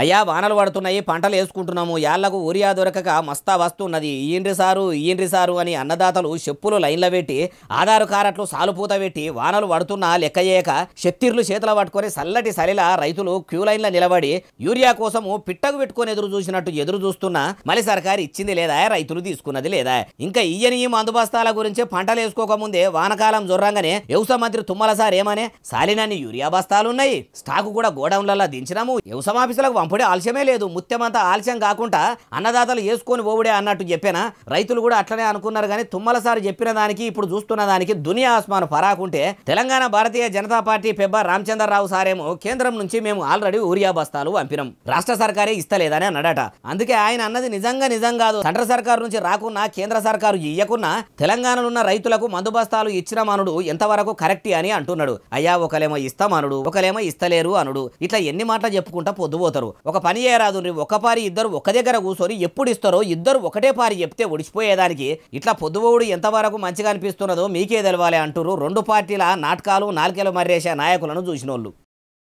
అయ్యా వానలు పడుతున్నాయి, పంటలు వేసుకుంటున్నాము, యాళ్లకు ఊరియా దొరకక మస్తా వస్తున్నది, ఇయ్యండ్రి సారు అని అన్నదాతలు చెప్పులు లైన్ల పెట్టి ఆధారు కారట్లు సాలుపూత పెట్టి వానలు పడుతున్నా లెక్క చేయక శక్తిర్లు చేతుల పట్టుకొని చల్లటి సలిలా రైతులు క్యూ లైన్ల నిలబడి యూరియా కోసము పిట్టకు పెట్టుకొని ఎదురు చూస్తున్నా మళ్ళీ సర్కారు ఇచ్చింది లేదా, రైతులు తీసుకున్నది లేదా. ఇంకా ఇయ్యని ఈ మందు బస్తాల గురించి పంటలు వేసుకోకముందే వానకాలం జొర్రంగానే వ్యవసాయ మంత్రి తుమ్మల సార్ ఏమనే సాలినాన్ని యూరియా బస్తాలున్నాయి, స్టాకు కూడా గోడౌన్లలో దించినాము, వ్యవసాయ ఆఫీసులకు పంపుడే ఆలస్యమే లేదు, ముత్యమంతా ఆలస్యం కాకుండా అన్నదాతలు వేసుకొని పోవుడే అన్నట్టు చెప్పానా. రైతులు కూడా అట్లనే అనుకున్నారు, కానీ తుమ్మల సార్ చెప్పిన దానికి ఇప్పుడు చూస్తున్న దానికి దునియా ఆస్మాన్ ఫరాకుంటే తెలంగాణ భారతీయ జనతా పార్టీ పెబ్బ రామచంద్రరావు సారేమో కేంద్రం నుంచి మేము ఆల్రెడీ యూరియా బస్తాలు పంపినాం, రాష్ట్ర సర్కారే ఇస్తలేదని అన్నాడట. అందుకే ఆయన అన్నది నిజం కాదు, సెంట్రల్ సర్కారు నుంచి రాకున్నా కేంద్ర సర్కారు ఇయ్యకున్నా తెలంగాణలో ఉన్న రైతులకు మందు బస్తాలు ఇచ్చిన మనుడు ఎంతవరకు కరెక్ట్ అని అంటున్నాడు. అయ్యా ఒకలేమో ఇస్తామనుడు, ఒకలేమో ఇస్తలేరు అనుడు, ఇట్లా ఎన్ని మాటలు చెప్పుకుంటా పొద్దుపోతారు. ఒక పని చేయరాదు, ఒక పారి ఇద్దరు ఒక దగ్గర కూర్చొని ఎప్పుడు ఇస్తారో ఇద్దరు ఒకటే పారి చెప్తే ఒడిచిపోయేదానికి. ఇట్లా పొద్దుపోవుడు ఎంతవరకు మంచిగా అనిపిస్తున్నదో మీకే తెలవాలి అంటారు రెండు పార్టీల నాటకాలు నాలుకేలు మర్రేసే నాయకులను చూసినోళ్ళు.